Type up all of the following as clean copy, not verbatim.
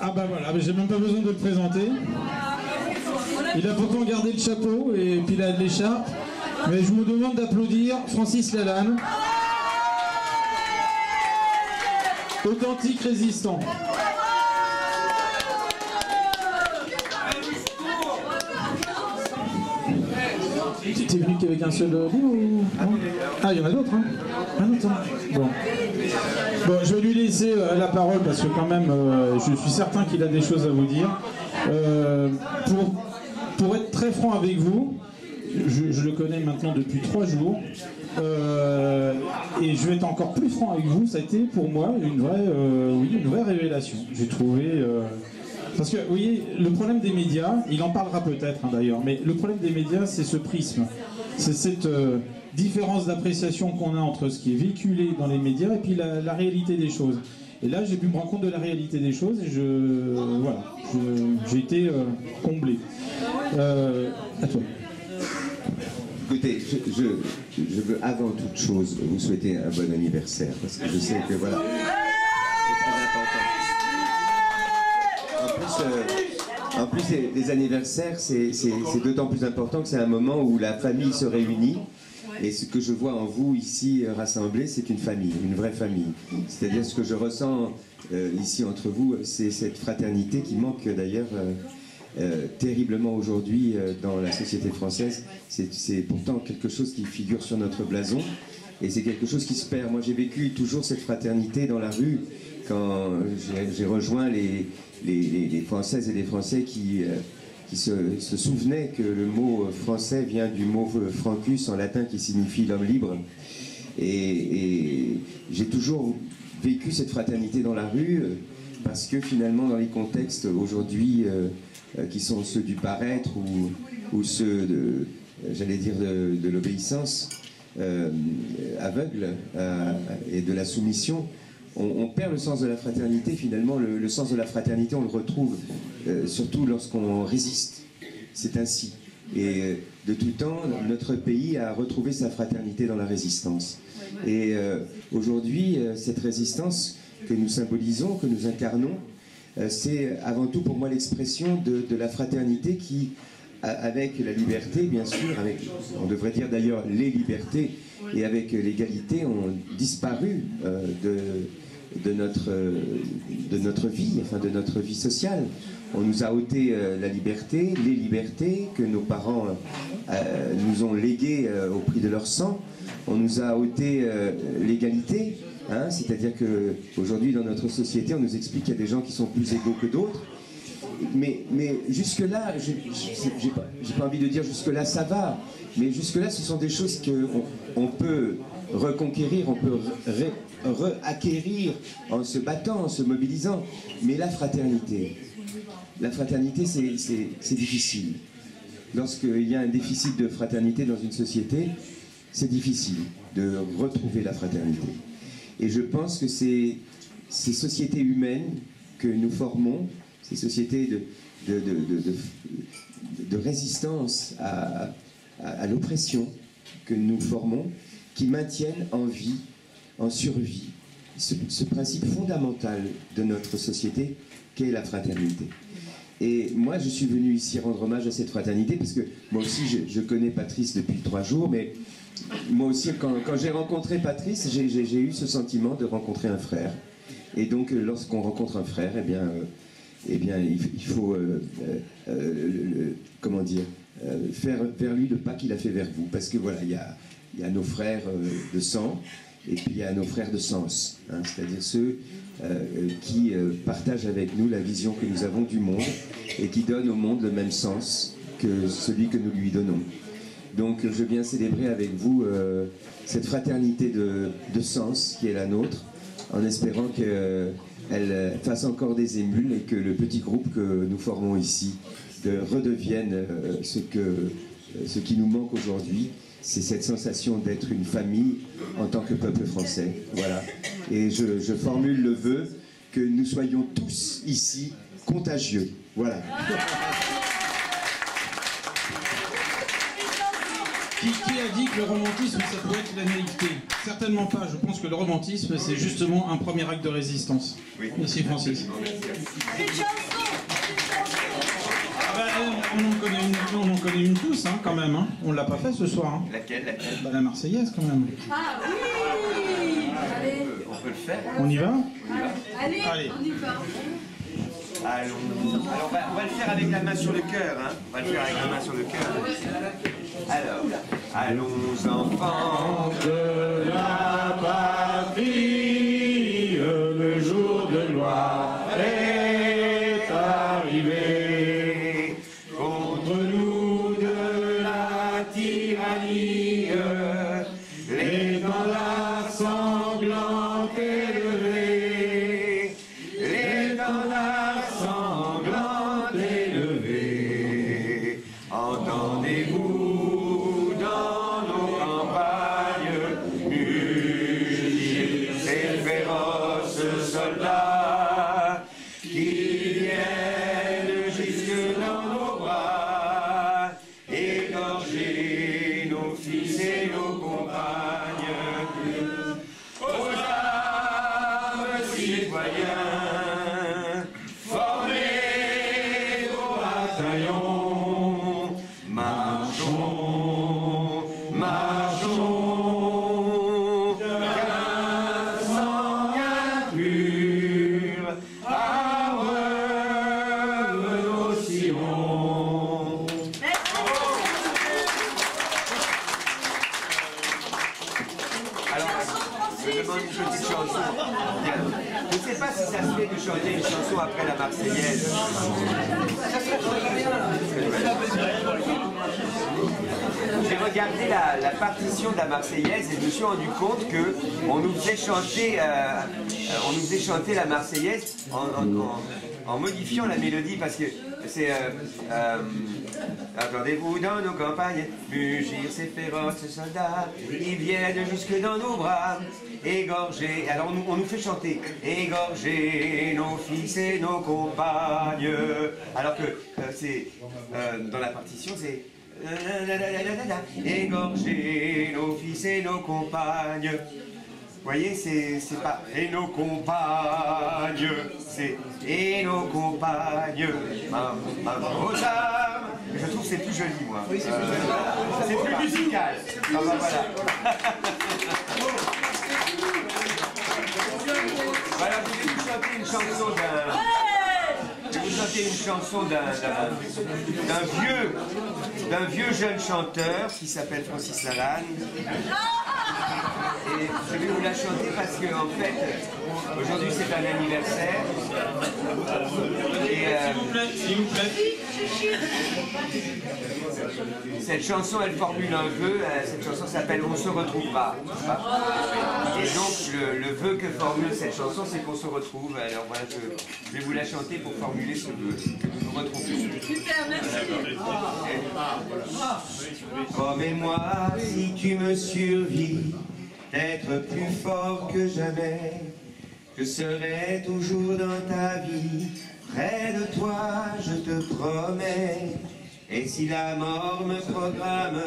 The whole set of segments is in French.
Ah bah voilà, j'ai même pas besoin de le présenter. Il a pourtant gardé le chapeau et puis il a de l'écharpe. Mais je vous demande d'applaudir Francis Lalanne. Authentique résistant. Tu t'es venu qu'avec un seul livre ou... Ah, il y en a d'autres, hein. Ah non, attends. Bon, je vais lui laisser la parole parce que quand même, je suis certain qu'il a des choses à vous dire. Pour être très franc avec vous, je le connais maintenant depuis 3 jours. Et je vais être encore plus franc avec vous, ça a été pour moi une vraie révélation. J'ai trouvé... Parce que, vous voyez, le problème des médias, il en parlera peut-être d'ailleurs, mais le problème des médias, c'est ce prisme. C'est cette différence d'appréciation qu'on a entre ce qui est véhiculé dans les médias et puis la réalité des choses. Et là, j'ai pu me rendre compte de la réalité des choses et j'ai été comblé. À toi. Écoutez, je veux avant toute chose vous souhaiter un bon anniversaire, parce que je sais que voilà, c'est très important. En plus, les anniversaires, c'est d'autant plus important que c'est un moment où la famille se réunit. Et ce que je vois en vous ici rassemblés, c'est une famille, une vraie famille. C'est-à-dire ce que je ressens ici entre vous, c'est cette fraternité qui manque d'ailleurs terriblement aujourd'hui dans la société française. C'est pourtant quelque chose qui figure sur notre blason et c'est quelque chose qui se perd. Moi j'ai vécu toujours cette fraternité dans la rue quand j'ai rejoint les Françaises et les Français qui se souvenaient que le mot français vient du mot francus en latin qui signifie l'homme libre. Et j'ai toujours vécu cette fraternité dans la rue parce que finalement dans les contextes aujourd'hui qui sont ceux du paraître ou ceux de l'obéissance aveugle et de la soumission, on perd le sens de la fraternité. Finalement, le sens de la fraternité, on le retrouve surtout lorsqu'on résiste. C'est ainsi. Et de tout temps, notre pays a retrouvé sa fraternité dans la résistance. Et aujourd'hui, cette résistance que nous symbolisons, que nous incarnons, c'est avant tout pour moi l'expression de la fraternité qui, avec la liberté, bien sûr, on devrait dire d'ailleurs les libertés, et avec l'égalité, ont disparu de notre vie, enfin de notre vie sociale. On nous a ôté la liberté, les libertés que nos parents nous ont léguées au prix de leur sang. On nous a ôté l'égalité, hein, c'est-à-dire qu'aujourd'hui dans notre société, on nous explique qu'il y a des gens qui sont plus égaux que d'autres. Mais jusque-là, j'ai pas envie de dire jusque-là ça va, mais jusque-là ce sont des choses qu'on peut reconquérir, on peut reacquérir en se battant, en se mobilisant. Mais la fraternité c'est difficile. Lorsqu'il y a un déficit de fraternité dans une société, c'est difficile de retrouver la fraternité. Et je pense que ces sociétés humaines que nous formons, ces sociétés de résistance à l'oppression que nous formons, qui maintiennent en vie, en survie, ce principe fondamental de notre société qu'est la fraternité. Et moi, je suis venu ici rendre hommage à cette fraternité, parce que moi aussi, je connais Patrice depuis 3 jours, mais moi aussi, quand j'ai rencontré Patrice, j'ai eu ce sentiment de rencontrer un frère. Et donc, lorsqu'on rencontre un frère, eh bien, il faut, comment dire, faire vers lui le pas qu'il a fait vers vous. Parce que voilà, il y a nos frères de sang, et puis il y a nos frères de sens, hein, c'est-à-dire ceux qui partagent avec nous la vision que nous avons du monde et qui donnent au monde le même sens que celui que nous lui donnons. Donc je viens célébrer avec vous cette fraternité de sens qui est la nôtre, en espérant qu'elle fasse encore des émules et que le petit groupe que nous formons ici redevienne ce qui nous manque aujourd'hui. C'est cette sensation d'être une famille en tant que peuple français. Voilà. Et je formule le vœu que nous soyons tous ici contagieux. Voilà. Qui a dit que le romantisme, ça pouvait être la naïveté? Certainement pas. Je pense que le romantisme, c'est justement un premier acte de résistance. Oui. Merci Francis. Une chanson. Ah ben, on en connaît une tous, hein, quand même. Hein. On l'a pas fait ce soir. Hein. Laquelle Bah, la Marseillaise, quand même. Ah oui. Allez. On peut le faire. On y va? Allez, on y va. Allons. Alors on va le faire avec la main sur le cœur. Hein. On va le faire avec la main sur le cœur. Alors, allons enfants de la patrie, le jour de gloire est arrivé. contre nous de la tyrannie, L'étendard sanglant élevé, l'étendard sanglant élevé. Entendez-vous dans nos campagnes mugir ces féroces soldats qui viennent jusque dans nos bras, égorger nos fils et nos compagnes. Aux armes citoyens, formez vos bataillons, marchons, marchons, qu'un sang impur abreuve nos sillons. Alors, je demande une petite chanson. Bien. Je ne sais pas si ça se fait de chanter une chanson après la Marseillaise. J'ai regardé la partition de la Marseillaise et je me suis rendu compte que on nous faisait chanter la Marseillaise en modifiant la mélodie parce que c'est entendez-vous dans nos campagnes mugir ces féroces soldats, ils viennent jusque dans nos bras, égorger. Alors on nous fait chanter égorger nos fils et nos compagnes, alors que c'est dans la partition c'est égorger nos fils et nos compagnes. Vous voyez, c'est pas et nos compagnes, c'est et nos compagnes, aux armes. Je trouve que c'est plus joli, moi. Oui, c'est plus musical. Ah bah voilà. Voilà, je vais vous chanter une chanson d'un vieux jeune chanteur qui s'appelle Francis Lalanne. Et je vais vous la chanter parce que en fait, aujourd'hui c'est un anniversaire. Et S'il vous plaît. cette chanson, elle formule un vœu. Cette chanson s'appelle On se retrouvera. Et donc le vœu que formule cette chanson, c'est qu'on se retrouve. Alors voilà, je vais vous la chanter pour formuler ce vœu. Nous nous retrouvions. Super, merci. Promets-moi, si tu me survis, d'être plus fort que jamais. Je serai toujours dans ta vie, près de toi, je te promets. Et si la mort me programme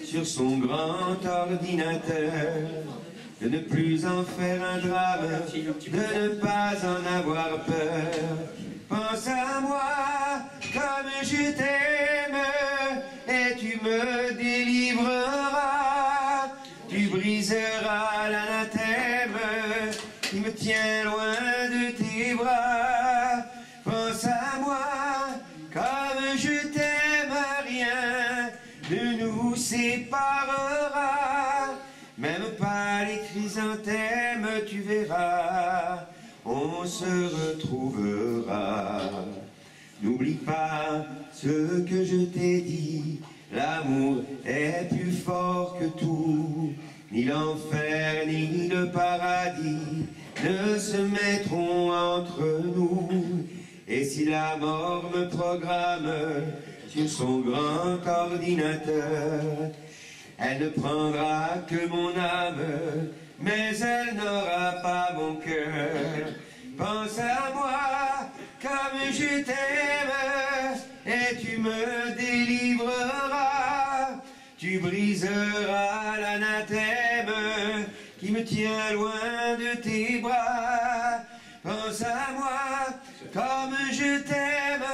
sur son grand ordinateur, de ne plus en faire un drame, de ne pas en avoir peur. Pense à moi comme je t'aime, et tu me délivreras. Tu briseras l'anathème qui me tient loin de tes bras. Pense à moi comme je t'aime, rien ne nous séparera. Même pas les chrysanthèmes, tu verras, on se retrouvera. N'oublie pas ce que je t'ai dit, l'amour est plus fort que tout. Ni l'enfer ni le paradis ne se mettront entre nous. Et si la mort me programme sur son grand ordinateur, elle ne prendra que mon âme, mais elle n'aura pas mon cœur. Pense à moi comme je t'aime, et tu me délivreras. Tu briseras tiens loin de tes bras. Pense à moi comme je t'aime,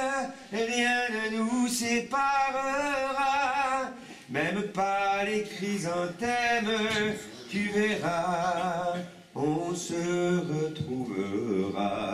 rien ne nous séparera, même pas les chrysanthèmes, tu verras, on se retrouvera.